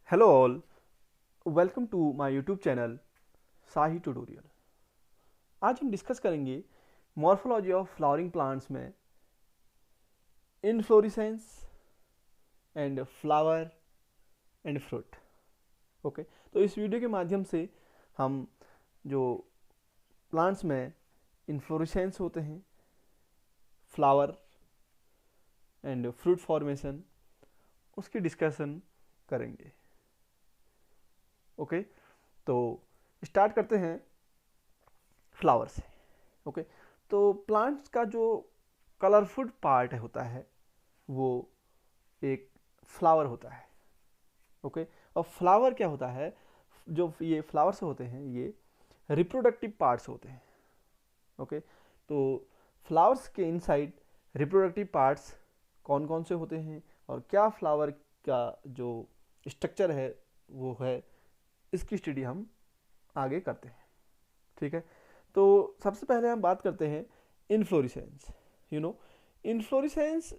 Hello all, welcome to my YouTube channel Sahi tutorial. आज हम discuss करेंगे मॉर्फोलॉजी ऑफ फ्लावरिंग प्लांट्स में inflorescence and flower and fruit. Okay, तो इस video के माध्यम से हम जो प्लांट्स में इनफ्लोरेसेंस होते हैं, फ्लावर एंड फ्रूट फॉर्मेशन, उसकी डिस्कशन करेंगे। ओके, तो स्टार्ट करते हैं फ्लावर से। ओके, तो प्लांट्स का जो कलरफुल पार्ट होता है वो एक फ्लावर होता है। ओके, और फ्लावर क्या होता है, जो ये फ्लावर्स होते हैं ये रिप्रोडक्टिव पार्ट्स होते हैं। ओके, तो फ्लावर्स के इनसाइड रिप्रोडक्टिव पार्ट्स कौन कौन से होते हैं और क्या फ्लावर का जो स्ट्रक्चर है वो है, इसकी स्टडी हम आगे करते हैं। ठीक है, तो सबसे पहले हम बात करते हैं इनफ्लोरेसेंस। यू नो, इनफ्लोरेसेंस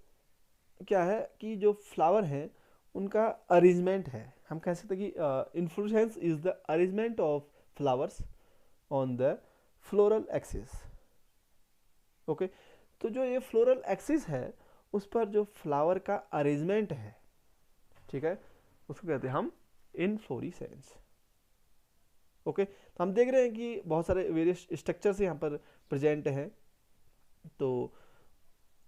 क्या है कि जो फ्लावर है उनका अरेंजमेंट है। हम कह सकते हैं कि inflorescence is the arrangement of flowers on the floral axis. Okay, तो जो ये फ्लोरल एक्सिस है उस पर जो फ्लावर का अरेंजमेंट है, ठीक है, उसको कहते हैं हम इनफ्लोरेसेंस। ओके, तो हम देख रहे हैं कि बहुत सारे वेरियस स्ट्रक्चर्स यहाँ पर प्रेजेंट हैं। तो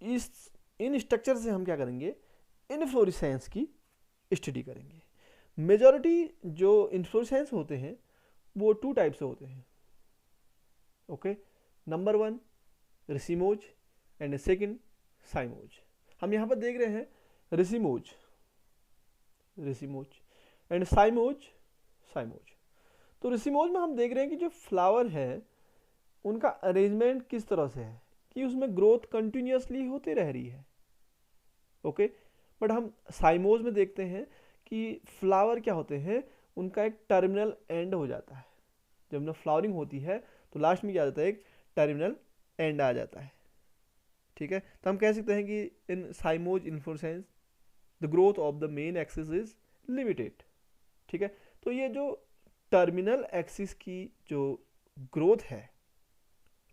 इस इन स्ट्रक्चर से हम क्या करेंगे, इनफ्लोरेसेंस की स्टडी करेंगे। मेजॉरिटी जो इन्फ्लोरेसेंस होते हैं वो टू टाइप से होते हैं। Okay, number one racemose and second cymose. हम यहाँ पर देख रहे हैं racemose, racemose and cymose, cymose. तो रिसीमोज में हम देख रहे हैं कि जो फ्लावर है उनका अरेंजमेंट किस तरह से है कि उसमें ग्रोथ कंटिन्यूसली होती रह रही है। ओके, बट हम साइमोज में देखते हैं कि फ्लावर क्या होते हैं, उनका एक टर्मिनल एंड हो जाता है। जब ना फ्लावरिंग होती है तो लास्ट में क्या आ जाता है, एक टर्मिनल एंड आ जाता है। ठीक है, तो हम कह सकते हैं कि in cymose inflorescence the growth of the main axis is limited. ठीक है, तो ये जो टर्मिनल एक्सिस की जो ग्रोथ है,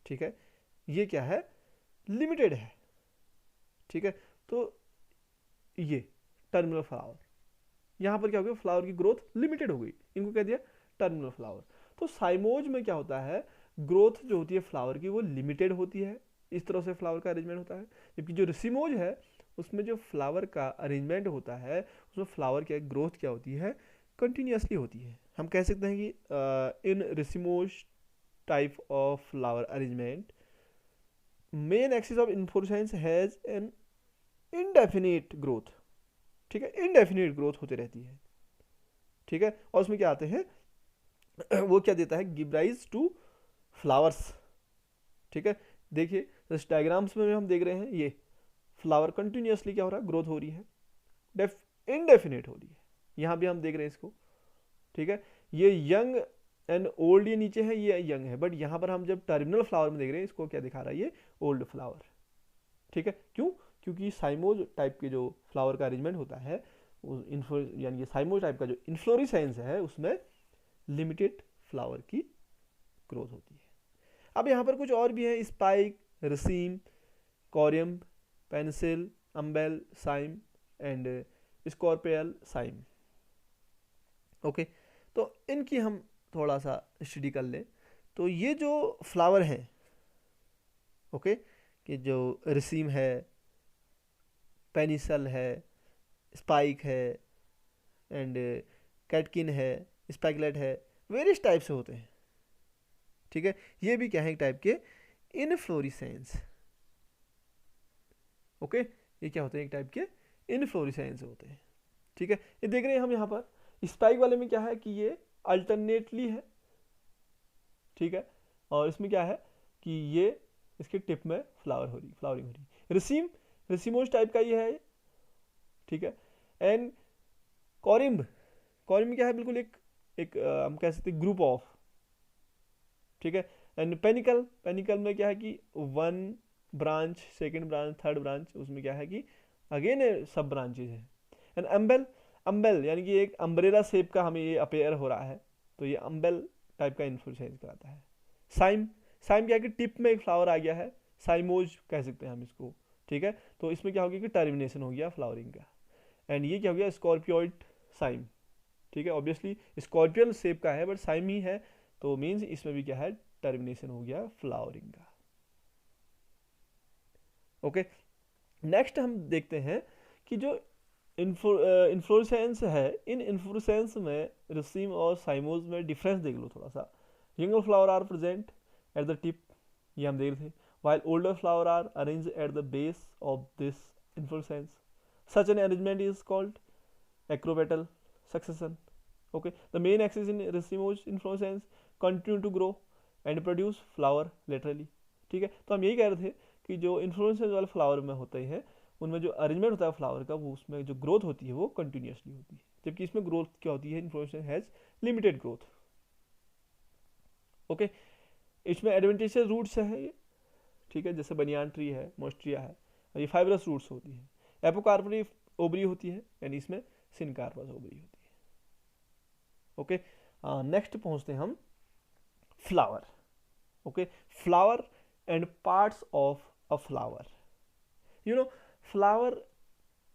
ठीक है, ये क्या है, लिमिटेड है। ठीक है, तो ये टर्मिनल फ्लावर, यहाँ पर क्या हो गया, फ्लावर की ग्रोथ लिमिटेड हो गई, इनको कह दिया टर्मिनल फ्लावर। तो साइमोज में क्या होता है, ग्रोथ जो होती है फ्लावर की वो लिमिटेड होती है, इस तरह से फ्लावर का अरेंजमेंट होता है। जबकि जो रिसीमोज है उसमें जो फ्लावर का अरेंजमेंट होता है उसमें फ्लावर की ग्रोथ क्या होती है, कंटिन्यूसली होती है। हम कह सकते हैं कि in racemose type of flower arrangement main axis of inflorescence has an indefinite growth. ठीक है, इनडेफिनिट ग्रोथ होती रहती है। ठीक है, और उसमें क्या आते हैं वो क्या देता है, गिव राइज टू फ्लावर्स। ठीक है, देखिए इस डायग्राम्स में हम देख रहे हैं ये फ्लावर कंटिन्यूसली क्या हो रहा है, ग्रोथ हो रही है, इनडेफिनेट हो रही है। यहाँ भी हम देख रहे हैं इसको। ठीक है, ये यंग एंड ओल्ड ये नीचे है, ये यंग है, बट यहाँ पर हम जब टर्मिनल फ्लावर में देख रहे हैं इसको क्या दिखा रहा है, ये ओल्ड फ्लावर। ठीक है, क्यों, क्योंकि साइमोज टाइप के जो फ्लावर का अरेंजमेंट होता है यानी कि साइमोज टाइप का जो इन्फ्लोरेसेंस है उसमें लिमिटेड फ्लावर की ग्रोथ होती है। अब यहाँ पर कुछ और भी है, spike, raceme, corymb, panicle, umbel, cyme and scorpioid cyme. Okay, तो इनकी हम थोड़ा सा स्टडी कर लें। तो ये जो फ्लावर हैं, ओके, कि जो रसीम है, पेनिसल है, स्पाइक है एंड कैटकिन है, स्पाइकलेट है, वेरियस टाइप से होते हैं। ठीक है, ये भी क्या है, एक टाइप के इनफ्लोरेसेंस। ओके, ये क्या होते हैं, एक टाइप के इनफ्लोरेसेंस होते हैं। ठीक है, ये देख रहे हैं हम यहाँ पर स्पाइक वाले में क्या है कि ये अल्टरनेटली है। ठीक है, और इसमें क्या है कि ये इसके टिप में फ्लावरिंग हो रही है। रिसीम, रिसीमोज टाइप का ये है। ठीक है, एंड कॉरिम्ब, कॉरिम्ब में क्या है, बिल्कुल एक एक हम कह सकते हैं ग्रुप ऑफ। ठीक है, एंड पेनिकल, पेनिकल में क्या है कि one branch, second branch, third branch, उसमें क्या है कि अगेन सब ब्रांचेज है। एंड एम्बेल, अम्बेल यानी कि एक अम्ब्रेला शेप का हमें ये अपेयर हो रहा है, तो ये अम्बेल टाइप का इन्फ्लोरेसेंस कहलाता है। साइम, साइम क्या है कि टिप में एक फ्लावर आ गया है, साइमोज कह सकते हैं हम इसको, ठीक है। तो इसमें क्या हो गया कि टर्मिनेशन हो गया फ्लावरिंग का। एंड ये क्या हो गया, स्कॉर्पियोइड साइम, ठीक है। ऑब्वियसली स्कॉर्पियन शेप का है बट साइम ही है, तो मीन्स इसमें भी क्या है, टर्मिनेशन हो गया फ्लावरिंग का। ओके, नेक्स्ट हम देखते हैं कि जो इन्फ्लोरेसेंस है, इन इन्फ्लोरेसेंस में रसीम और साइमोज में डिफरेंस देख लो थोड़ा सा। Younger flower are present at the tip, ये हम देख रहे थे, while older flower are arranged at the base of this inflorescence. Such an arrangement is called acropetal succession. Okay, the main axis in racemose inflorescence continue to grow and produce flower laterally. ठीक है, तो हम यही कह रहे थे कि जो इन्फ्लोरेसेंस वाले फ्लावर में होते हैं उनमें जो अरेंजमेंट होता है फ्लावर का, वो उसमें जो ग्रोथ होती है वो कंटिन्यूसली होती है, जबकि इसमें ग्रोथ क्या होती है, inflorescence has limited growth. Okay, इसमें एडवेंटेशियस रूट्स है ये, ठीक है, जैसे बनियान ट्री है, मोस्ट्रिया है, और ये फाइब्रस रूट्स होती है। एपोकार्परी ओबरी होती है, यानी इसमें सिनकार्पस ओबरी होती है। ओके, नेक्स्ट पहुंचते हैं हम flower. Okay, flower and parts of a flower. You know, flower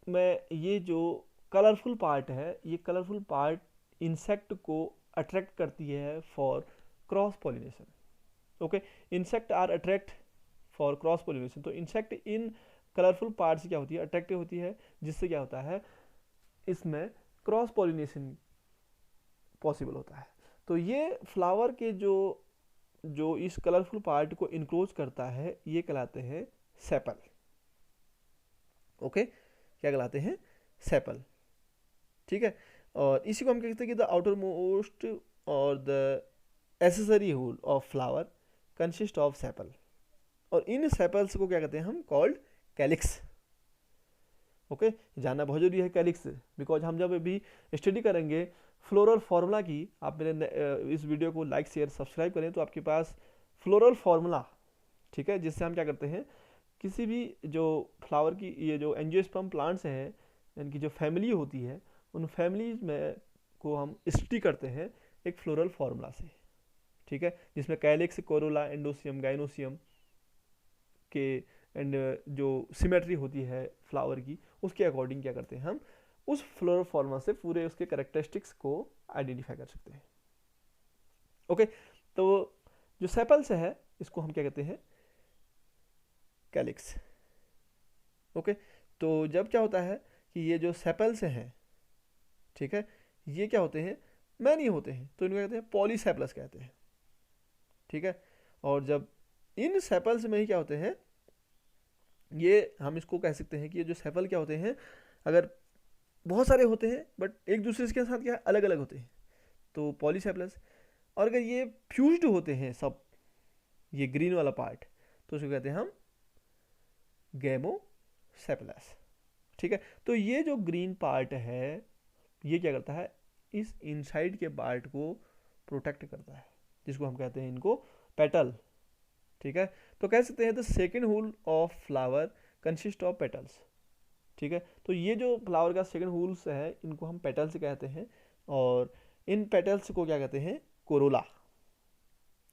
में ये जो कलरफुल पार्ट है, ये कलरफुल पार्ट इंसेक्ट को अट्रैक्ट करती है for cross pollination. Okay, insect are attract for cross pollination, तो इंसेक्ट इन कलरफुल पार्ट से क्या होती है, अट्रैक्टिव होती है, जिससे क्या होता है, इसमें क्रॉस पॉलिनेशन पॉसिबल होता है। तो ये फ्लावर के जो जो इस कलरफुल पार्ट को इनक्लोज करता है, ये कहलाते हैं सेपल। ओके, क्या कहलाते हैं, सेपल, ठीक है। और इसी को हम कहते हैं कि द आउटर मोस्ट और the accessory whorl of flower consist of sepal, और इन सेपल्स को क्या कहते हैं हम, कॉल्ड कैलिक्स। ओके, जानना बहुत जरूरी है कैलिक्स, बिकॉज हम जब अभी स्टडी करेंगे फ्लोरल फार्मूला की, आप मेरे इस वीडियो को लाइक शेयर सब्सक्राइब करें तो आपके पास फ्लोरल फार्मूला, ठीक है, जिससे हम क्या करते हैं, किसी भी जो फ्लावर की ये जो एंजियोस्पर्म प्लांट्स हैं, इनकी जो फैमिली होती है, उन फैमिलीज में को हम स्टडी करते हैं एक फ्लोरल फार्मूला से, ठीक है, जिसमें कैलिक्स, कोरोला, एंडोसियम, गाइनोसियम के एंड जो सिमेट्री होती है फ्लावर की, उसके अकॉर्डिंग क्या करते हैं हम, उस फ्लोरल फार्मूला से पूरे उसके कैरेक्टरिस्टिक्स को आइडेंटिफाई कर सकते हैं। ओके, तो जो सेपल्स है इसको हम क्या कहते हैं, कैलिक्स। ओके, तो जब क्या होता है कि ये जो सेपल्स हैं, ठीक है, ये क्या होते हैं, मैनी होते हैं, तो इनको कहते हैं पॉलीसेपलस कहते हैं, ठीक है। और जब इन सेपल्स में ही क्या होते हैं, ये हम इसको कह सकते हैं कि ये जो सेपल क्या होते हैं, अगर बहुत सारे होते हैं बट एक दूसरे के साथ क्या अलग अलग होते हैं, तो पॉलीसेपलस। और अगर ये फ्यूज्ड होते हैं सब, ये ग्रीन वाला पार्ट, तो उसको कहते हैं हम गैमोसेपलस, ठीक है। तो ये जो ग्रीन पार्ट है, ये क्या करता है, इस इनसाइड के पार्ट को प्रोटेक्ट करता है, जिसको हम कहते हैं इनको पेटल, ठीक है। तो कह सकते हैं the second whorl of flower consist of petals, ठीक है। तो ये जो फ्लावर का सेकेंड होल्स है, इनको हम पेटल्स कहते हैं, और इन पेटल्स को क्या कहते हैं, कोरोला,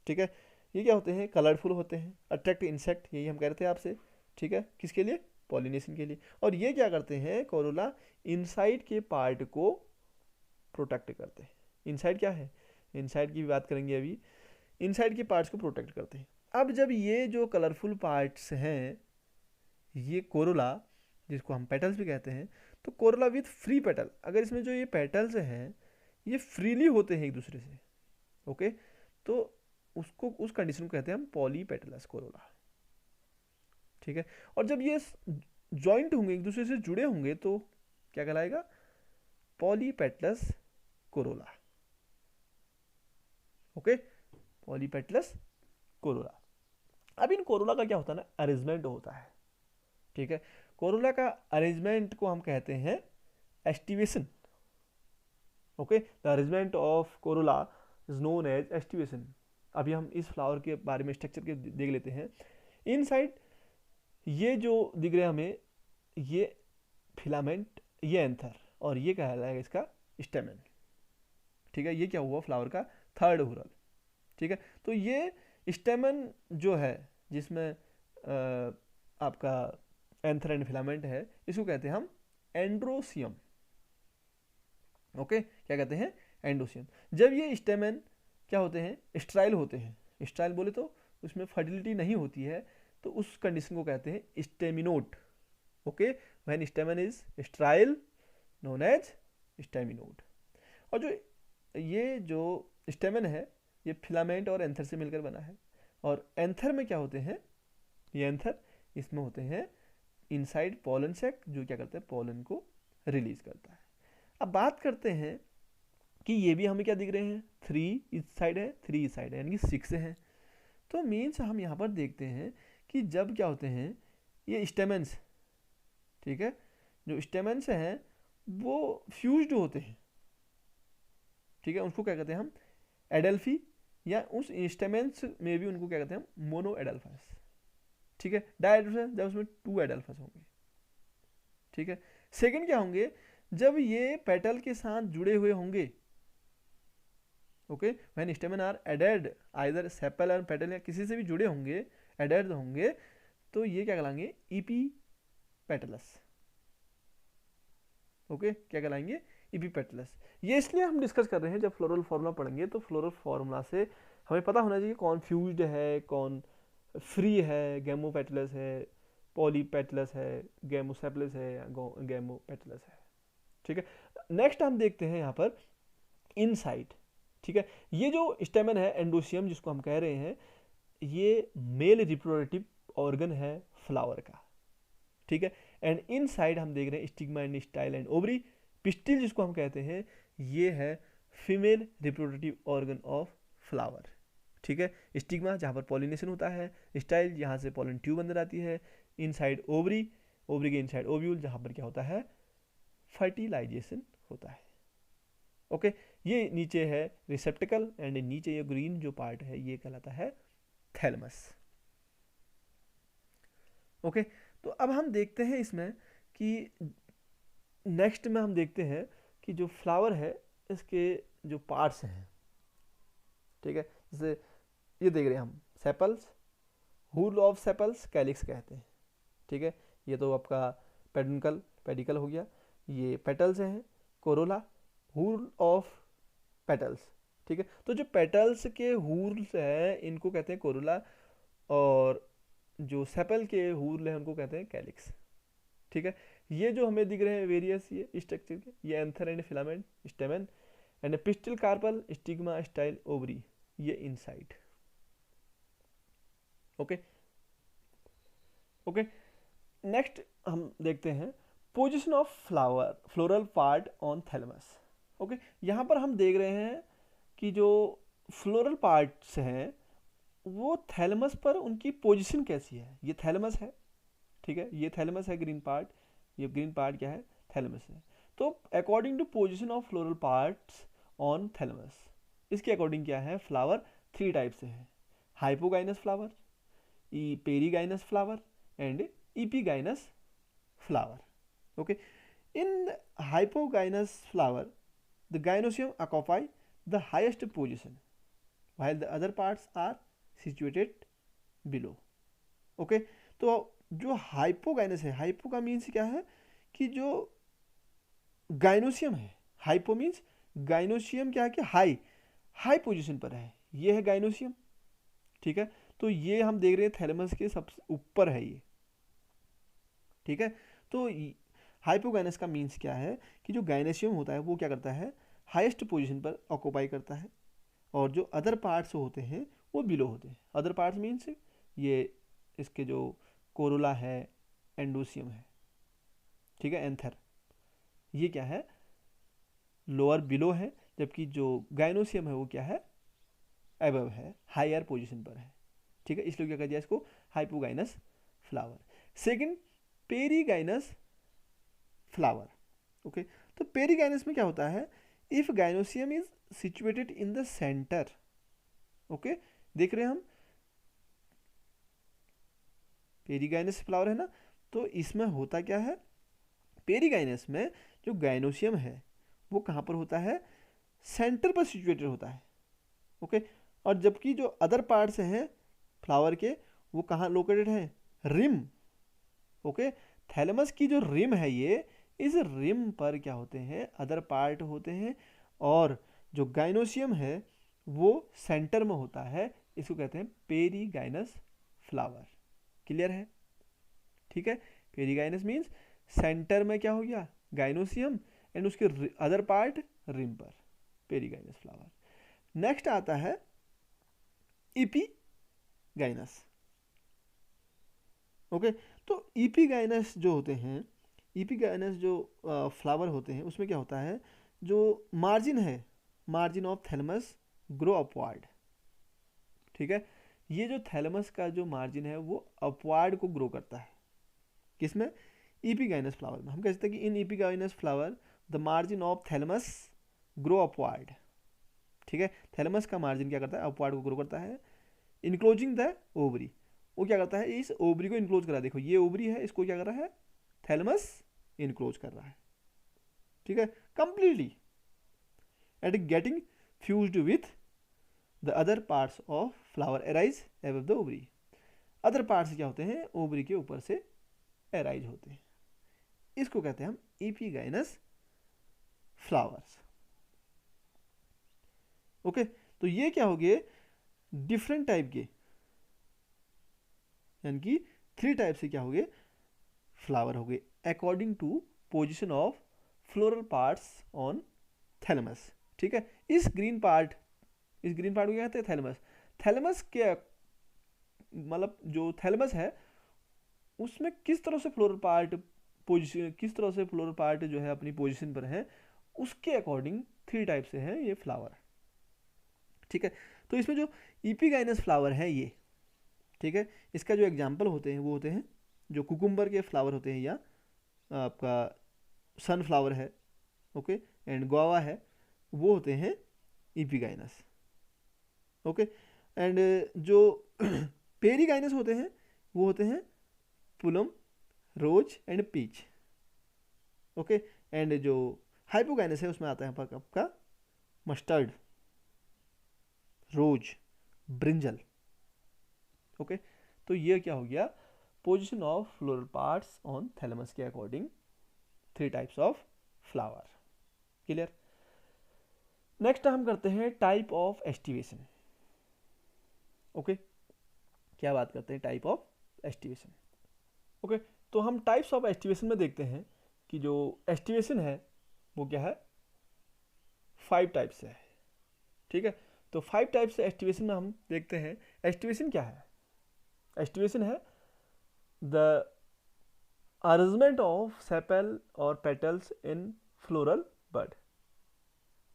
ठीक है। ये क्या होते हैं, कलरफुल होते हैं, अट्रैक्ट इंसेक्ट, यही हम कह रहे थे आपसे, ठीक है, किसके लिए, पॉलिनेशन के लिए। और ये क्या करते हैं, कोरोला इनसाइड के पार्ट को प्रोटेक्ट करते हैं। इनसाइड क्या है, इनसाइड की भी बात करेंगे अभी, इनसाइड के पार्ट्स को प्रोटेक्ट करते हैं। अब जब ये जो कलरफुल पार्ट्स हैं, ये कोरोला, जिसको हम पेटल्स भी कहते हैं, तो कोरोला विथ फ्री पेटल, अगर इसमें जो ये पेटल्स हैं ये फ्रीली होते हैं एक दूसरे से, ओके, तो उसको, उस कंडीशन को कहते हैं हम पॉलीपेटलस कोरोला, ठीक है। और जब ये जॉइंट होंगे, एक दूसरे से जुड़े होंगे, तो क्या कहलाएगा, polypetalous Corolla, okay, polypetalous Corolla. अब इन कोरोला का क्या होता है ना, अरेंजमेंट होता है, ठीक है। कोरोला का अरेंजमेंट को हम कहते हैं aestivation, okay, the arrangement of corolla is known as aestivation. अभी हम इस फ्लावर के बारे में स्ट्रक्चर के देख लेते हैं। इनसाइड ये जो दिख रहा है हमें, ये फिलामेंट, ये एंथर, और ये कहलाएगा इसका स्टेमन। ठीक है, ये क्या हुआ फ्लावर का थर्ड व्हॉरल। ठीक है, तो ये स्टेमन जो है जिसमें आपका एंथर एंड फिलामेंट है, इसको कहते हैं हम एंड्रोसियम। ओके, क्या कहते हैं? एंडोसियम। जब ये स्टेमन क्या होते हैं? स्ट्राइल होते हैं। स्ट्राइल बोले तो उसमें फर्टिलिटी नहीं होती है, तो उस कंडीशन को कहते हैं staminode. Okay, when stamen is sterile known as staminode. और जो स्टेमन है ये फिलामेंट और एंथर से मिलकर बना है। और एंथर में क्या होते हैं? ये एंथर, इसमें होते हैं इनसाइड पोलन सैक, जो क्या करता है? पोलन को रिलीज करता है। अब बात करते हैं कि ये भी हमें क्या दिख रहे हैं? 3 इस साइड है, 3 इस साइड है, यानी कि 6 है। तो मीन्स हम यहाँ पर देखते हैं कि जब क्या होते हैं ये स्टेमेंस, ठीक है, जो स्टेमेंस हैं वो फ्यूज्ड होते हैं। ठीक है, उसको क्या कहते हैं हम? एडल्फी, या उस स्टेमेंस में भी उनको क्या कहते हैं हम? Mono adelphous. ठीक है, डायएडल्फस जब उसमें 2 एडल्फस होंगे। ठीक है, सेकंड क्या होंगे? जब ये पेटल के साथ जुड़े हुए होंगे। Okay, when stamen are added either sepal और पेटल, या किसी से भी जुड़े होंगे, एडेड होंगे, तो ये क्या कहलाएंगे? EP petals. ओके, क्या कहलाएंगे? Epipetalous. ये इसलिए हम डिस्कस कर रहे हैं, जब फ्लोरल फार्मूला पढ़ेंगे तो फ्लोरल फार्मूला से हमें पता होना चाहिए कौन फ्यूज्ड है, कौन फ्री है, गैमोपेटलस है, पॉलीपेटलस है, गैमोसेपलस है, या गैमोपेटलस है। ठीक है, नेक्स्ट हम देखते हैं यहाँ पर इनसाइड। ठीक है, ये जो स्टेमन है एंडोसियम जिसको हम कह रहे हैं, ये मेल रिप्रोडक्टिव ऑर्गन है फ्लावर का। ठीक है, एंड इनसाइड हम देख रहे हैं stigma and style and ovary. Pistil जिसको हम कहते हैं, ये है female reproductive organ of flower. ठीक है, स्टिग्मा जहाँ पर पॉलिनेशन होता है, स्टाइल यहाँ से पॉलन ट्यूब अंदर आती है, इनसाइड ओवरी, ओवरी के इनसाइड ओव्यूल जहाँ पर क्या होता है? फर्टिलाइजेशन होता है। ओके, ये नीचे है रिसेप्टिकल, एंड नीचे ये ग्रीन जो पार्ट है ये कहलाता है थैलमस। ओके, तो अब हम देखते हैं इसमें कि नेक्स्ट में हम देखते हैं कि जो फ्लावर है इसके जो पार्ट्स हैं। ठीक है, जैसे ये देख रहे हैं हम sepals, whorl of sepals calyx कहते हैं। ठीक है, ये तो आपका पेडिकल हो गया। ये पेटल्स हैं, कोरोला, हुल ऑफ पेटल्स। ठीक है, तो जो पेटल्स के हुल्स हैं इनको कहते हैं कोरोला, और जो सेपल के हुल हैं उनको कहते हैं कैलिक्स। ठीक है, ये जो हमें दिख रहे हैं वेरियस ये स्ट्रक्चर के, ये anther and filament, stamen and pistil, carpel, stigma, style, ovary, ये इनसाइड। ओके ओके, नेक्स्ट हम देखते हैं position of floral part on thalamus. Okay, यहाँ पर हम देख रहे हैं कि जो फ्लोरल पार्ट्स हैं वो थैलेमस पर उनकी पोजीशन कैसी है। ये थैलेमस है। ठीक है, ये थैलेमस है ग्रीन पार्ट, ये ग्रीन पार्ट क्या है? थैलेमस है। तो according to position of floral parts on thalamus, इसके अकॉर्डिंग क्या है? फ्लावर 3 टाइप से है: hypogynous flower, perigynous flower and epigynous flower. Okay, in hypogynous flower the gynosium occupy the highest position while the other parts are situated below. Okay, तो जो hypogynous है, hypo का means क्या है? कि जो गाइनोसियम है, हाइपो मीन्स गाइनोसियम क्या है कि हाई पोजीशन पर है, ये है गाइनोसियम। ठीक है, तो ये हम देख रहे हैं थैलेमस के सबसे ऊपर है ये। ठीक है, तो हाइपोगाइनस का मीन्स क्या है कि जो गाइनोसियम होता है वो क्या करता है? हाईएस्ट पोजीशन पर ऑक्यूपाई करता है, और जो अदर पार्ट्स होते हैं वो बिलो होते हैं। अदर पार्ट्स मीन्स ये इसके जो कोरोला है, एंडोसियम है, ठीक है, एंथर, ये क्या है? लोअर बिलो है, जबकि जो गाइनोसियम है वो क्या है? एबव है, हायर पोजीशन पर है। ठीक है, इसलिए क्या कर दिया इसको? Hypogynous flower. Second, perigynous flower. Okay, तो पेरीगाइनस में क्या होता है? If gynoecium is situated in the centre. Okay, देख रहे हैं हम पेरीगाइनस फ्लावर है ना, तो इसमें होता क्या है? पेरीगाइनस में जो गाइनोसियम है वो कहाँ पर होता है, सेंटर पर सिचुएटेड होता है। ओके, और जबकि जो अदर पार्ट्स हैं फ्लावर के वो कहाँ लोकेटेड हैं, रिम। ओके, थैलेमस की जो रिम है ये, इस रिम पर क्या होते हैं, अदर पार्ट होते हैं, और जो गाइनोसियम है वो सेंटर में होता है। इसको कहते हैं पेरीगाइनस फ्लावर। क्लियर है? ठीक है, पेरीगाइनस मीन्स सेंटर में क्या हो गया, गाइनोसियम, एंड उसके अदर पार्ट रिम पर, पेरीगाइनस फ्लावर। नेक्स्ट आता है इपीगाइनस। ओके, तो इपीगाइनस जो होते हैं, इपीगाइनस जो फ्लावर होते हैं उसमें क्या होता है, जो मार्जिन है, margin of thalamus grow upward. ठीक है, ये जो थैलेमस का जो मार्जिन है वो अपवार्ड को ग्रो करता है। किसमें, इपीगाइनस फ्लावर में। हम कह सकते हैं कि in epigynous flower the margin of thalamus grow upward. ठीक है, थैलेमस का मार्जिन क्या करता है, अपवार्ड को ग्रो करता है, इनक्लोजिंग द ओवरी। वो क्या करता है, इस ओवरी को इनक्लोज कर रहा है। देखो ये ओवरी है, इसको क्या कर रहा है, थैलेमस इनक्लोज कर रहा है। ठीक है, completely, and getting fused with the other parts of flower arise above the ovary. Other parts क्या होते हैं, ओवरी के ऊपर से अराइज होते हैं। इसको कहते हैं हम इपीगाइनस फ्लावर्स। ओके, तो ये क्या हो गए, डिफरेंट टाइप के, यानी कि 3 टाइप से क्या हो गए, फ्लावर हो गए, according to position of floral parts on thalamus. ठीक है, इस ग्रीन पार्ट को क्या कहते हैं, थैलेमस। थैलेमस के मतलब जो थैलेमस है उसमें किस तरह से फ्लोरल पार्ट पोजिशन, किस तरह से फ्लोरल पार्ट जो है अपनी पोजिशन पर है, उसके अकॉर्डिंग 3 टाइप से हैं ये फ्लावर। ठीक है, तो इसमें जो इपीगाइनस फ्लावर है ये, ठीक है, इसका जो एग्जाम्पल होते हैं वो होते हैं जो कुकुम्बर के फ्लावर होते हैं, या आपका सनफ्लावर है, ओके, एंड गुआवा है, वो होते हैं इपीगाइनस। ओके, एंड जो पेरीगाइनस होते हैं वो होते हैं पुलम, रोज एंड पीच। ओके, एंड जो हाइपोगाइनस है उसमें आता है आपका मस्टर्ड, रोज, ब्रिंजल। ओके, तो ये क्या हो गया, position of floral parts on thalamus के according 3 types of flower. Clear? Next हम करते हैं टाइप ऑफ एस्टिवेशन। ओके, क्या बात करते हैं, टाइप ऑफ एस्टिवेशन। ओके, तो हम टाइप्स ऑफ एस्टिवेशन में देखते हैं कि जो एस्टिवेशन है वो क्या है, 5 टाइप से है। ठीक है, तो 5 टाइप से एस्टिवेशन में हम देखते हैं, एस्टिवेशन क्या है, एस्टिवेशन है द अरेंजमेंट ऑफ सेपल और पेटल्स इन फ्लोरल बर्ड।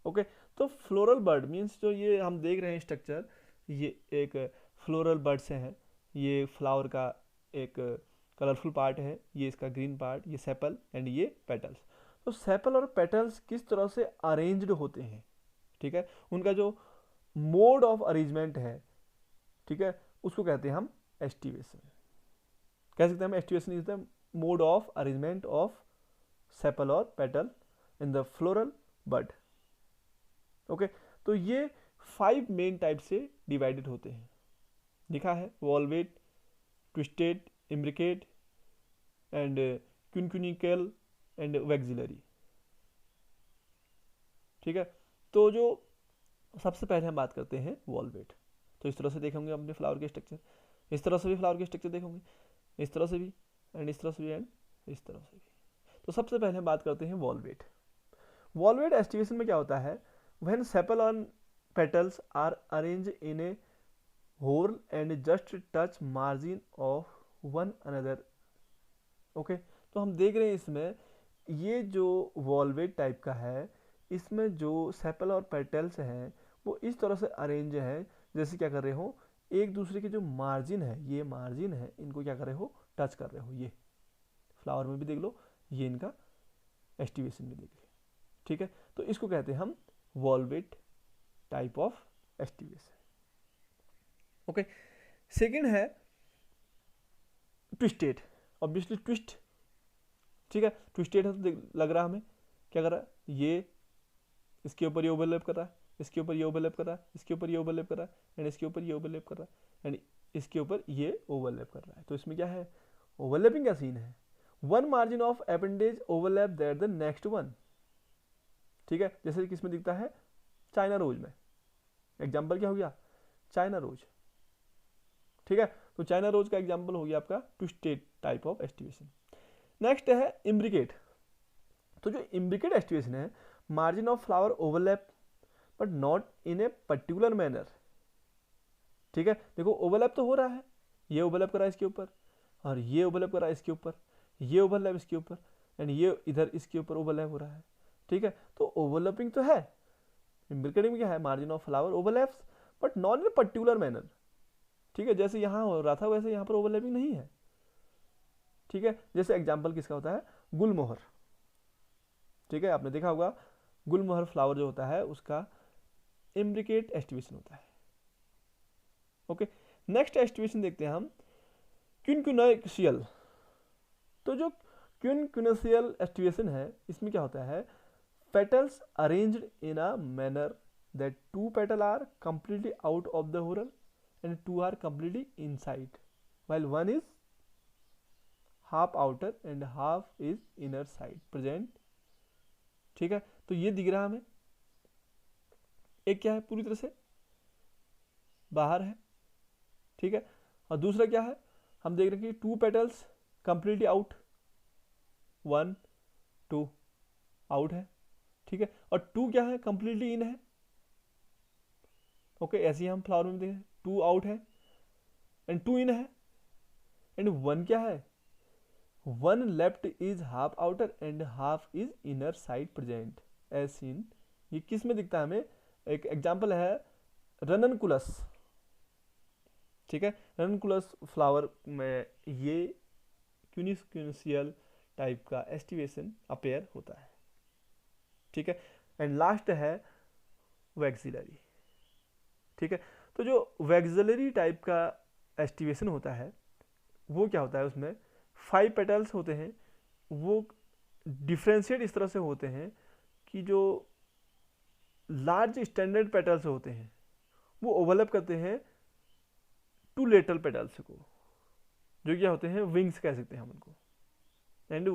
ओके, तो फ्लोरल बर्ड मीन्स जो ये हम देख रहे हैं स्ट्रक्चर, ये एक फ्लोरल बर्ड से है, ये फ्लावर का एक कलरफुल पार्ट है, ये इसका ग्रीन पार्ट, ये सेपल एंड ये पेटल्स। तो सेपल और पेटल्स किस तरह से अरेंज्ड होते हैं, ठीक है, उनका जो मोड ऑफ अरेंजमेंट है, ठीक है, उसको कहते हैं हम एस्टिवेशन। कह सकते हैं हम aestivation is the mode of arrangement of sepal और petal in the floral bud. Okay, तो ये 5 मेन टाइप से डिवाइडेड होते हैं, लिखा है valvate, twisted, imbricate and quincuncial and vexillary. ठीक है, तो जो सबसे पहले हम बात करते हैं वॉल्वेट। तो इस तरह से देखेंगे अपने फ्लावर के स्ट्रक्चर, इस तरह से भी फ्लावर के स्ट्रक्चर देखेंगे, इस तरह से भी एंड इस तरह से भी एंड इस तरह से भी। तो सबसे पहले हम बात करते हैं वॉल्वेट। वॉल्वेट एस्टिवेशन में क्या होता है, when sepal on petals are arrange in a whorl and just touch margin of one another. Okay, तो हम देख रहे हैं इसमें ये जो वॉल्वेट टाइप का है, इसमें जो सेपल और पेटल्स हैं वो इस तरह से अरेंज है जैसे क्या कर रहे हो, एक दूसरे के जो मार्जिन है, ये मार्जिन है, इनको क्या कर रहे हो, टच कर रहे हो। ये फ्लावर में भी देख लो, ये इनका एस्टिवेशन में देख लो। ठीक है, तो इसको कहते हैं हम valvate type of aestivation. Okay, second है ट्विस्टेड। ऑब्वियसली ट्विस्ट, ठीक है, ट्विस्टेड है तो लग रहा हमें क्या कर रहा है, ये इसके ऊपर ये ओवरलैप कर रहा है, इसके ऊपर ये ओवरलैप कर रहा है, इसके ऊपर ये ओवरलैप कर रहा है, एंड इसके ऊपर ये ओवरलैप कर रहा है, एंड इसके ऊपर ये ओवरलैप कर रहा है। तो इसमें क्या है, ओवरलैपिंग का सीन है। One margin of appendage overlap that the next one, ठीक है, जैसे किसमें दिखता है, चाइना रोज में। एग्जाम्पल क्या हो गया, चाइना रोज, ठीक है। तो चाइना रोज का एग्जाम्पल हो गया आपका twisted type of aestivation. Next है इम्ब्रिकेट। तो जो इम्ब्रिकेट एस्टिवेशन है, margin of flower overlap but not in a particular manner, ठीक है। देखो ओवरलैप तो हो रहा है, ये ओवरलैप कर रहा है इसके ऊपर, और ये ओवरलैप कर रहा है इसके ऊपर, ये ओवरलैप इसके ऊपर, एंड ये इधर इसके ऊपर ओवरलैप हो रहा है, ठीक है। तो ओवरलैपिंग तो है, इम्ब्रिकेटिंग में क्या है, margin of flower overlaps but not in a particular manner, ठीक है। जैसे यहाँ हो रहा था वैसे यहाँ पर ओवरलैपिंग नहीं है, ठीक है। जैसे एग्जाम्पल किसका होता है, गुलमोहर, ठीक है। आपने देखा होगा गुलमोहर फ्लावर जो होता है उसका इम्ब्रिकेट एस्टिवेशन होता है। ओके, नेक्स्ट एस्टिवेशन देखते हैं हम, क्विनक्विनोसियल। तो जो क्विनक्विनोसियल एस्टिवेशन है, इसमें क्या होता है, petals arranged in a manner that two petal are completely out of the whorl and two are completely inside, while one is half outer and half is inner side present, ठीक है। तो ये दिख रहा हमें, एक क्या है, पूरी तरह से बाहर है, ठीक है, और दूसरा क्या है, हम देख रहे हैं कि two petals completely out, 1 2 out है, ठीक है, और 2 क्या है, कंप्लीटली इन है। ओके, ऐसे ही हम फ्लावर में देखें, 2 आउट है एंड 2 इन है, एंड 1 क्या है, 1 left is half outer and half is inner side present as seen. ये किस में दिखता है हमें, एक एग्जांपल है रननकुलस, ठीक है। रननकुलस फ्लावर में ये क्विनक्विनोसियल टाइप का एस्टिवेशन अपेयर होता है, ठीक है। एंड लास्ट है वैक्सिलरी, ठीक है। तो जो वैक्सिलरी टाइप का एस्टिवेशन होता है वो क्या होता है, उसमें 5 पेटल्स होते हैं, वो डिफ्रेंशिएट इस तरह से होते हैं कि जो लार्ज स्टैंडर्ड पेटल्स होते हैं वो ओवरलैप करते हैं 2 लेटरल पेटल्स को, जो क्या होते हैं, विंग्स कह सकते हैं हम उनको, एंड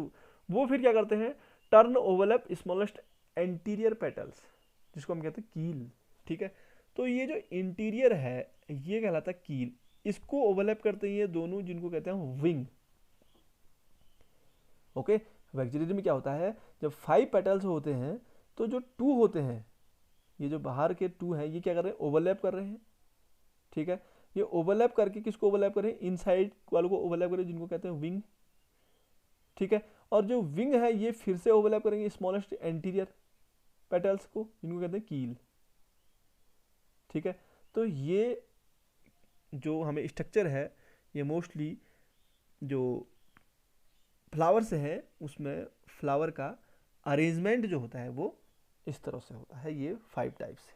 वो फिर क्या करते हैं, turn overlap smallest anterior petals, जिसको हम कहते हैं कील, ठीक है। तो ये जो इंटीरियर है ये कहलाता है कील, इसको ओवरलैप करते हैं ये दोनों, जिनको कहते हैं विंग। ओके, वैक्सिलरी में क्या होता है, जब 5 पेटल्स होते हैं तो जो 2 होते हैं, ये जो बाहर के 2 हैं, ये क्या कर रहे हैं, ओवरलैप कर रहे हैं, ठीक है। ये ओवरलैप करके किसको ओवरलैप कर रहे हैं, इनसाइड वालों को ओवरलैप कर रहे हैं, जिनको कहते हैं विंग, ठीक है। और जो विंग है ये फिर से ओवरलैप करेंगे स्मॉलेस्ट एंटीरियर पेटल्स को, जिनको कहते हैं कील, ठीक है। तो ये जो हमें स्ट्रक्चर है ये मोस्टली जो फ्लावर से है उसमें फ्लावर का अरेंजमेंट जो होता है वो इस तरह से होता है, ये 5 टाइप से।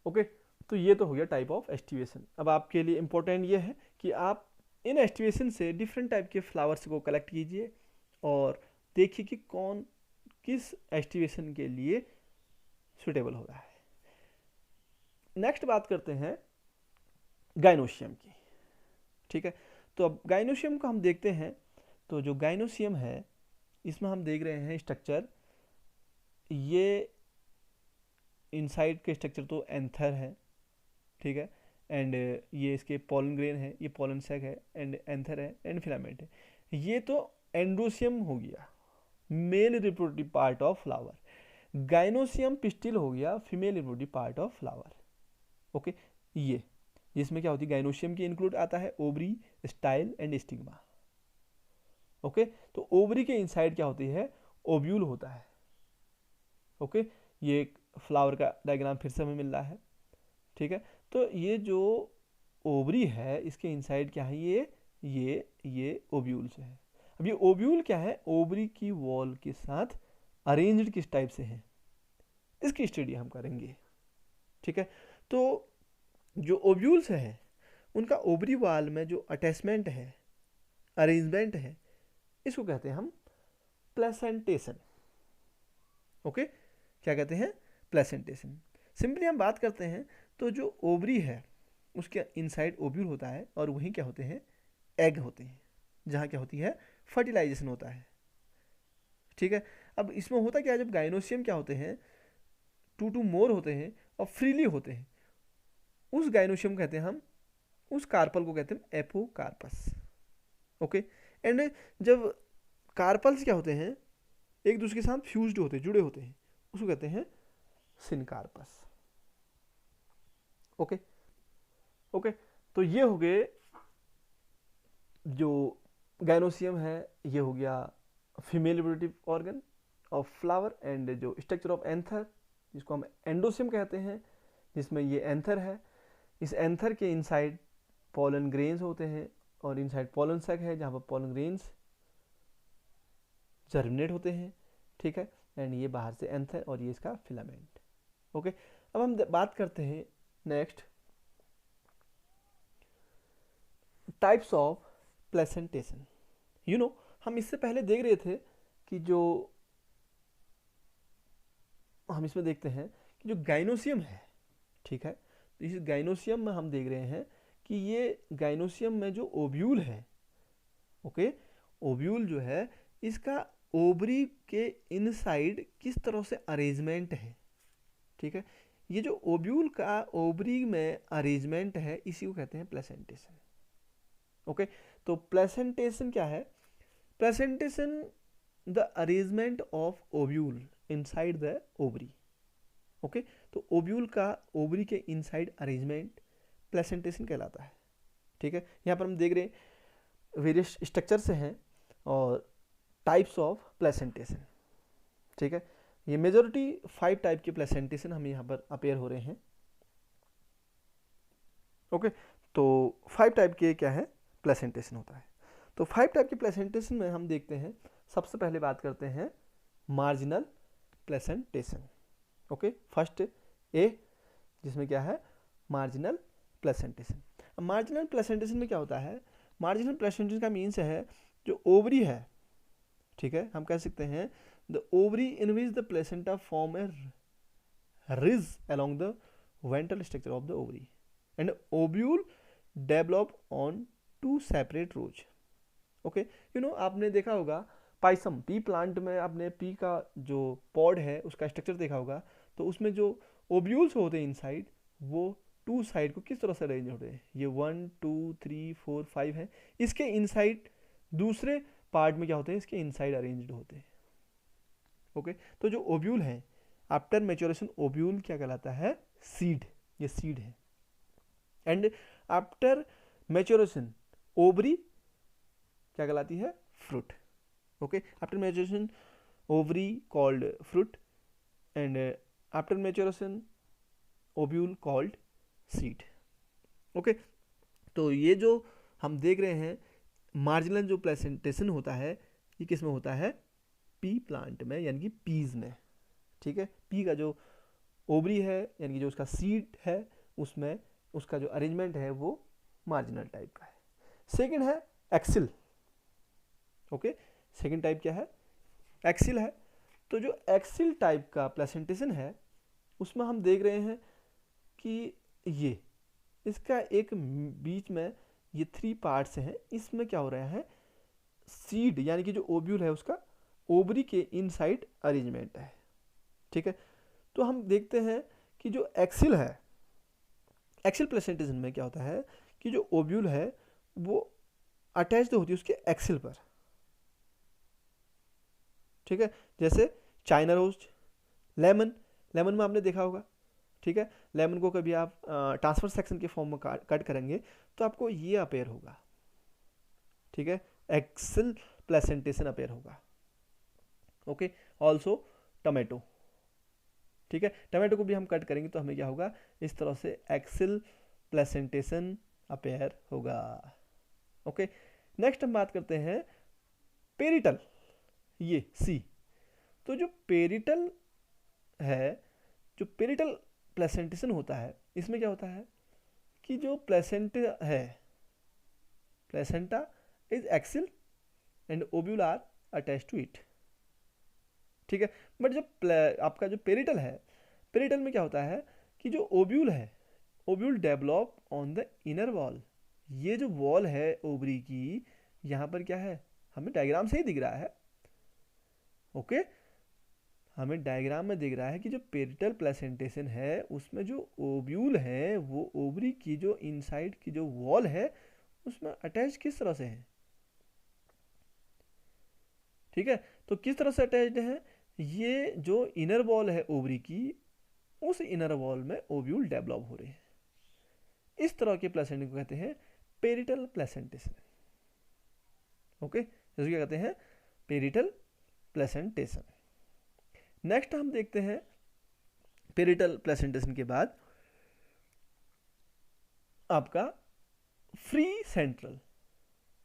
ओके, तो ये तो हो गया टाइप ऑफ एस्टिवेशन। अब आपके लिए इंपॉर्टेंट ये है कि आप इन एस्टिवेशन से डिफरेंट टाइप के फ्लावर्स को कलेक्ट कीजिए और देखिए कि कौन किस एस्टिवेशन के लिए सुटेबल हो रहा है। नेक्स्ट बात करते हैं गाइनोशियम की, ठीक है। तो अब गाइनोशियम को हम देखते हैं, तो जो गाइनोशियम है इसमें हम देख रहे हैं स्ट्रक्चर, ये इनसाइड के स्ट्रक्चर तो एंथर है, ठीक है, एंड ये इसके पॉलन ग्रेन है, ये पॉलन सैक है, एंड एंथर है, एंड फिलामेंट है। ये तो एंड्रोसियम हो गया, male reproductive part of flower. Gynoecium pistil हो गया, female reproductive part of flower. Okay, ये जिसमें क्या होती है, गाइनोशियम की इंक्लूड आता है ovary, style and stigma. Okay, तो ओवरी के इनसाइड क्या होती है, ओव्यूल होता है। ओके, ये एक फ्लावर का डायग्राम फिर से हमें मिल रहा है, ठीक है। तो ये जो ओवरी है इसके इनसाइड क्या है, ये ओव्यूल्स है। अब ये ओव्यूल क्या है, ओवरी की वॉल के साथ अरेंज्ड किस टाइप से है, इसकी स्टडी हम करेंगे, ठीक है। तो जो ओव्यूल्स है उनका ओवरी वॉल में जो अटैचमेंट है, अरेंजमेंट है, इसको कहते हैं हम प्लेसेंटेशन, ओके, क्या कहते हैं, प्लेसेंटेशन। सिंपली हम बात करते हैं तो जो ओवरी है उसके इनसाइड ओव्यूल होता है और वहीं क्या होते हैं, एग होते हैं, जहाँ क्या होती है, फर्टिलाइजेशन होता है। ठीक है, अब इसमें होता क्या है, जब गाइनोसियम क्या होते हैं, टू मोर होते हैं और फ्रीली होते हैं, उस गाइनोसियम कहते हैं हम, उस कार्पल को कहते हैं एपोकार्पस। ओके, एंड जब कार्पल्स क्या होते हैं, एक दूसरे के साथ फ्यूज्ड होते हैं, जुड़े होते हैं, उसको कहते हैं सिनकार्पस। ओके ओके, तो ये हो गए जो गाइनोसियम है, ये हो गया female reproductive organ of flower, and जो स्ट्रक्चर ऑफ एंथर जिसको हम एंडोसियम कहते हैं, जिसमें ये एंथर है, इस एंथर के इनसाइड पोलन ग्रेन्स होते हैं और इनसाइड पोलन सैक है जहाँ पर पोलन ग्रेन्स जर्मिनेट होते हैं। ठीक है, एंड ये बाहर से एंथर और ये इसका फिलामेंट। ओके, अब हम बात करते हैं next types of placentation. You know, हम इससे पहले देख रहे थे कि जो हम इसमें देखते हैं कि जो गाइनोसियम है, ठीक है, तो इस गाइनोसियम में हम देख रहे हैं कि ये गाइनोसियम में जो ओव्यूल है, ओके, ओव्यूल जो है इसका ओवरी के इनसाइड किस तरह से अरेंजमेंट है। ठीक है, ये जो ओव्यूल का ओवरी में अरेंजमेंट है इसी को कहते हैं प्लेसेंटेशन। ओके, तो प्लेसेंटेशन क्या है, placentation the arrangement of ovule inside the ovary. Okay, तो ओव्यूल का ओवरी के इनसाइड अरेंजमेंट प्लेसेंटेशन कहलाता है। ठीक है, यहाँ पर हम देख रहे हैं वेरियस स्ट्रक्चर से हैं और टाइप्स ऑफ प्लेसेंटेशन। ठीक है, ये मेजोरिटी 5 टाइप के प्लेसेंटेशन हमें यहाँ पर अपेयर हो रहे हैं। ओके, तो 5 टाइप के क्या है, प्लेसेंटेशन होता है। तो 5 टाइप के प्लेसेंटेशन में हम देखते हैं, सबसे पहले बात करते हैं marginal placentation. Okay, first A, जिसमें क्या है, मार्जिनल प्लेसेंटेशन। अब मार्जिनल प्लेसेंटेशन में क्या होता है, मार्जिनल प्लेसेंटेशन का मीन्स है जो ओवरी है, ठीक है, हम कह सकते हैं the ovary in which the placenta form A ridge along the ventral structure of the ovary and ovule develop on 2 separate rows. Okay, you know, आपने देखा होगा पाइसम पी प्लांट में, आपने पी का जो पॉड है उसका स्ट्रक्चर देखा होगा, तो उसमें जो ओब्यूल्स होते हैं इनसाइड वो 2 साइड को किस तरह से अरेंज होते हैं, ये 1 2 3 4 5 है, इसके इनसाइड दूसरे पार्ट में क्या होते हैं, इसके इनसाइड अरेंज्ड होते हैं। ओके, तो जो ओब्यूल है आफ्टर मैच्योरेशन ओब्यूल क्या कहलाता है, सीड, ये सीड है, एंड आफ्टर मैच्योरेशन ओवरी क्या कहलाती है, fruit. Okay, after maturation ovary called fruit and after maturation ovule called seed. Okay, तो ये जो हम देख रहे हैं मार्जिनल जो प्लेसेंटेशन होता है ये किस में होता है, पी प्लांट में, यानी कि पीज में। ठीक है, पी का जो ओवरी है यानी कि जो उसका सीड है उसमें उसका जो अरेंजमेंट है वो मार्जिनल टाइप का है। सेकंड है एक्सिल। ओके, सेकंड टाइप क्या है, एक्सिल है। तो जो एक्सिल टाइप का प्लेसेंटेशन है उसमें हम देख रहे हैं कि ये इसका एक बीच में ये 3 पार्ट्स हैं, इसमें क्या हो रहा है, सीड यानी कि जो ओव्यूल है उसका ओवरी के इनसाइड अरेंजमेंट है। ठीक है, तो हम देखते हैं कि जो एक्सिल है, एक्सिल प्लेसेंटेशन में क्या होता है कि जो ओव्यूल है वो अटैच्ड होती है उसके एक्सिल पर। ठीक है, जैसे चाइना रोज, लेमन, लेमन में आपने देखा होगा। ठीक है, लेमन को कभी आप ट्रांसफर सेक्शन के फॉर्म में कट करेंगे तो आपको ये अपेयर होगा। ठीक है, एक्सिल प्लेसेंटेशन अपेयर होगा। Okay, also tomato. ठीक है, टमेटो को भी हम कट करेंगे तो हमें क्या होगा, इस तरह से एक्सिल प्लेसेंटेशन अपेयर होगा। ओके, नेक्स्ट हम बात करते हैं पेरिटल, ये सी। तो जो पेरिटल है, जो पेरिटल प्लेसेंटेशन होता है इसमें क्या होता है कि जो प्लेसेंटा है, placenta is axile and ovule are attached to it. ठीक है। बट जब आपका जो पेरिटल है, पेरिटल में क्या होता है कि जो ओव्यूल है, ovule develop on the inner wall. ये जो वॉल है ओवरी की, यहाँ पर क्या है, हमें डायग्राम से ही दिख रहा है, ओके। हमें डायग्राम में दिख रहा है कि जो पेरिटल प्लेसेंटेशन है उसमें जो ओव्यूल है वो ओवरी की जो इनसाइड की जो वॉल है उसमें अटैच किस तरह से है, ठीक है। तो किस तरह से अटैच्ड है, ये जो इनर वॉल है ओवरी की, उस इनर वॉल में ओव्यूल डेवलप हो रहे हैं। इस तरह के प्लेसेंटे को कहते हैं पेरिटल प्लेसेंटेशन, ओके। इसको क्या कहते हैं, पेरिटल प्लेसेंटेशन। नेक्स्ट हम देखते हैं पेरिटल प्लेसेंटेशन के बाद आपका फ्री सेंट्रल,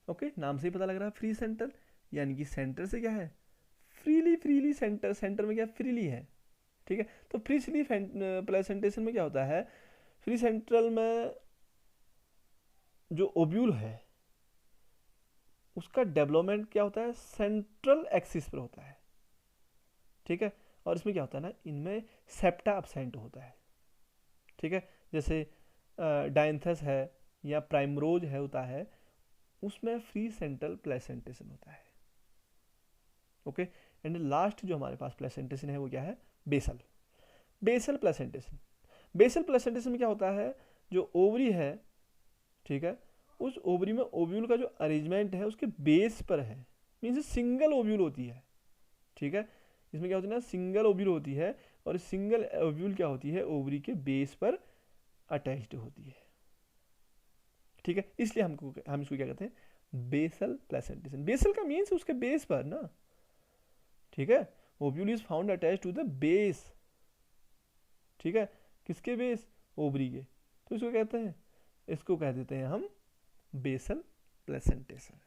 ओके। नाम से ही पता लग रहा है फ्री सेंट्रल, यानी कि सेंटर से क्या है, फ्रीली, फ्रीली सेंटर, सेंटर में क्या फ्रीली है, ठीक है। तो फ्री प्लेसेंटेशन में क्या होता है, फ्री सेंट्रल में जो ओव्यूल है उसका डेवलपमेंट क्या होता है, सेंट्रल एक्सिस पर होता है, ठीक है। और इसमें क्या होता है ना, इनमें सेप्टा absent होता है, ठीक है। जैसे डायंथस है या प्राइमरोज है होता है, उसमें फ्री सेंट्रल प्लेसेंटेशन होता है, ओके। एंड लास्ट जो हमारे पास प्लेसेंटेशन है वो क्या है, basal, basal placentation. Basal placentation में क्या होता है, जो ओवरी है, ठीक है, उस ओवरी में ओव्यूल का जो अरेंजमेंट है उसके बेस पर है, मीन्स सिंगल ओव्यूल होती है, ठीक है। इसमें क्या होती है ना, सिंगल ओव्यूल होती है, और सिंगल ओव्यूल क्या होती है, ओवरी के बेस पर अटैच्ड होती है, ठीक है। इसलिए हम इसको क्या कहते हैं, बेसल प्लेसेंटेशन। बेसल का मीन्स उसके बेस पर ना, ठीक है। Ovule is found attach to the base, ठीक है। किसके बेस, ओवरी के। तो इसको कहते हैं, इसको कह देते हैं हम बेसल प्लेसेंटेशन,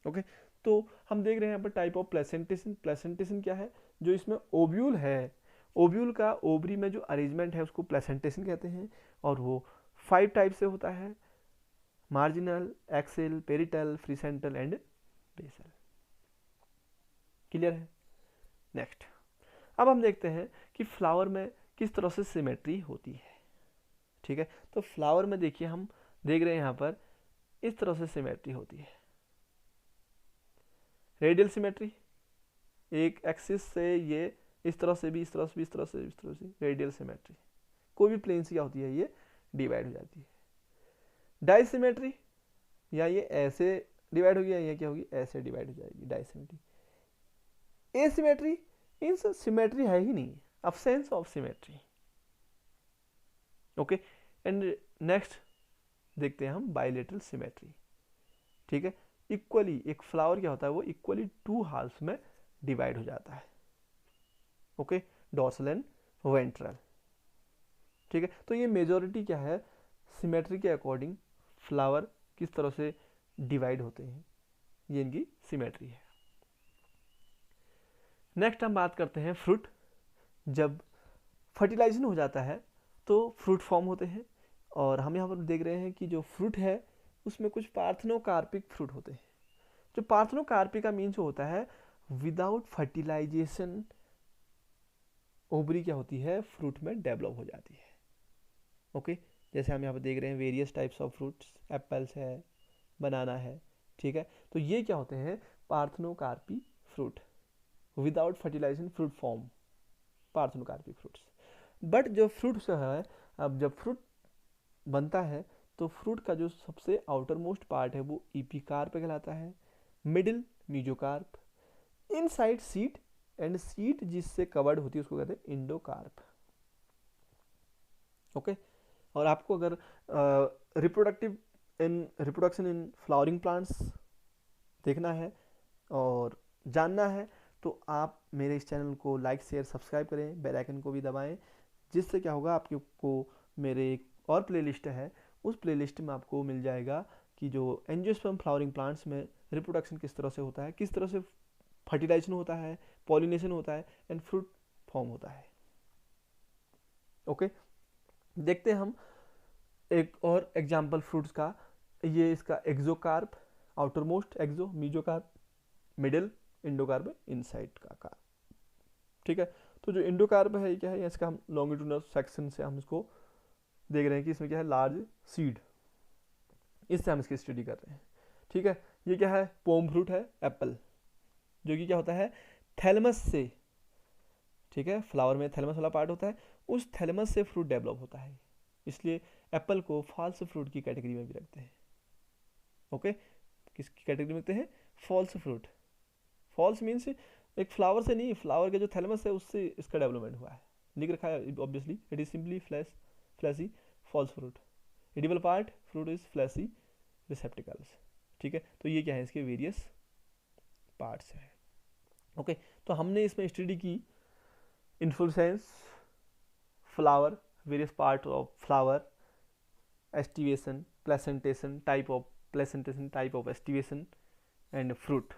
ओके। तो हम देख रहे हैं यहाँ पर टाइप ऑफ प्लेसेंटेशन। प्लेसेंटेशन क्या है, जो इसमें ओव्यूल है, ओव्यूल का ओवरी में जो अरेंजमेंट है उसको प्लेसेंटेशन कहते हैं, और वो 5 टाइप से होता है, marginal, axile, parietal, free central and basal. Clear है। नेक्स्ट अब हम देखते हैं कि फ्लावर में किस तरह से सिमेट्री होती है, ठीक है। तो फ्लावर में देखिए हम देख रहे हैं यहाँ पर इस तरह से सिमेट्री होती है, रेडियल सिमेट्री, एक एक्सिस से ये इस तरह से भी, इस तरह से भी, इस तरह से, इस तरह से, रेडियल सिमेट्री। कोई भी प्लेन से क्या होती है, ये डिवाइड हो जाती है। डाइसिमेट्री, या ये ऐसे डिवाइड होगी, या क्या होगी, ऐसे डिवाइड हो जाएगी, डाइसिमेट्री। एसिमेट्री मीन्स सिमेट्री है ही नहीं, absence of symmetry, okay. And next देखते हैं हम बाइलेटरल सिमेट्री, ठीक है। इक्वली एक फ्लावर क्या होता है, वो इक्वली 2 हाल्फ में डिवाइड हो जाता है, ओके, डॉर्सल एंड वेंट्रल, ठीक है। तो ये मेजॉरिटी क्या है, सिमेट्री के अकॉर्डिंग फ्लावर किस तरह से डिवाइड होते हैं, ये इनकी सिमेट्री है। नेक्स्ट हम बात करते हैं फ्रूट। जब फर्टिलाइजेशन हो जाता है तो फ्रूट फॉर्म होते हैं, और हम यहाँ पर देख रहे हैं कि जो फ्रूट है उसमें कुछ पार्थेनोकार्पिक फ्रूट होते हैं। जो पार्थेनोकार्पिक का मीन्स होता है विदाउट फर्टिलाइजेशन ओवरी क्या होती है, फ्रूट में डेवलप हो जाती है, ओके। जैसे हम यहाँ पर देख रहे हैं various types of fruits, apples है, बनाना है, ठीक है। तो ये क्या होते हैं, parthenocarpy fruit, without fertilization fruit form, parthenocarpic fruits. But जो फ्रूट है, अब जब फ्रूट बनता है तो फ्रूट का जो सबसे आउटर मोस्ट पार्ट है वो इपिकार्प कहलाता है, middle mesocarp, inside seat, and seat जिससे कवर्ड होती है उसको कहते हैं इंडोकार्प, ओके। और आपको अगर रिप्रोडक्शन इन फ्लावरिंग प्लांट्स देखना है और जानना है तो आप मेरे इस चैनल को लाइक शेयर सब्सक्राइब करें, बेल आइकन को भी दबाएं, जिससे क्या होगा आपको मेरे एक और प्लेलिस्ट है, उस प्लेलिस्ट में आपको मिल जाएगा कि जो एंजियोस्पर्म फ्लावरिंग प्लांट्स में रिप्रोडक्शन किस तरह से होता है, किस तरह से फर्टिलाइजेशन होता है, पॉलिनेशन होता है एंड फ्रूट फॉर्म होता है, ओके। देखते हैं हम एक और एग्जाम्पल फ्रूट्स का। ये इसका एक्सोकार्प, आउटर मोस्ट एक्सो, मीजोकार्प, मिडिल, इंडोकार्प, इनसाइड का कार्प, ठीक है। तो जो इंडोकार्प है ये क्या है, इसका हम लॉन्गिट्यूडनल सेक्शन से हम इसको देख रहे हैं कि इसमें क्या है, लार्ज सीड, इससे हम इसकी स्टडी कर रहे हैं। ठीक है। ये क्या है, पोम फ्रूट है, एप्पल, जो कि क्या होता है, थैलमस से, ठीक है, फ्लावर में थैलमस वाला पार्ट होता है, उस थैलमस से फ्रूट डेवलप होता है, इसलिए एप्पल को फॉल्स फ्रूट की कैटेगरी में भी रखते हैं। ओके, किसकी कैटेगरी में रखते हैं, फॉल्स फ्रूट। फॉल्स मीन्स एक फ्लावर से नहीं, फ्लावर के जो थैलमस है उससे इसका डेवलपमेंट हुआ है, लिख रखा है obviously, it is simply fleshy false fruit, edible part fruit is fleshy receptacles. ठीक है, तो ये क्या है, इसके वेरियस पार्ट्स हैं। ओके, तो हमने इसमें स्टडी की inflorescence, flower, various part of flower, aestivation, placentation, type of placentation, type of aestivation and fruit.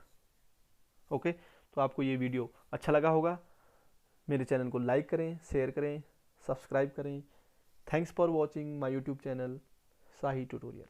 Okay, तो आपको ये वीडियो अच्छा लगा होगा, मेरे चैनल को लाइक करें, शेयर करें, सब्सक्राइब करें। Thanks for watching my YouTube channel Sahi tutorial.